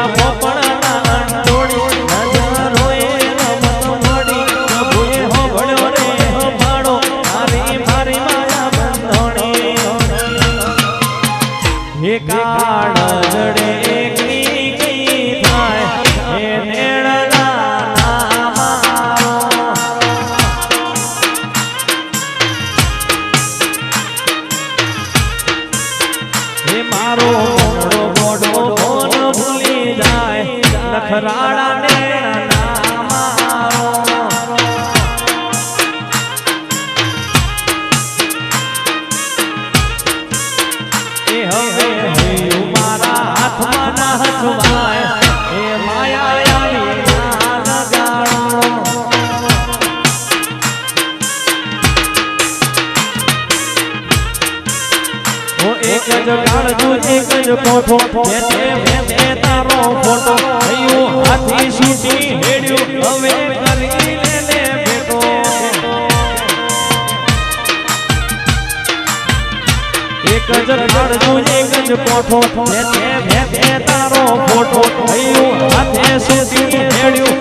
જોયા પોપડના અંડોળી નજરોએ રમત મોડી પ્રભુએ હોભળ્યો રે હોભાળો મારી મારી માયા બંધોણી હે કાળ જડે એકલી કઈ થાય હે નેણના મારો મોડો મોડો ફોન ભૂલી જાય નખરાળા ને એ હવે મારા હાથમાં ના હસવાય એ માયા આવી ના લગાડો એક જ કાળજુ એક જ કોઠો તે તારો ફોટો થયું હાથી શૂટી હેડ્યું હવે કરી લે બેટો એક જ કાળજુ એક જ કોઠો તે તારો ફોટો થયું હાથે શૂટી હેડ્યું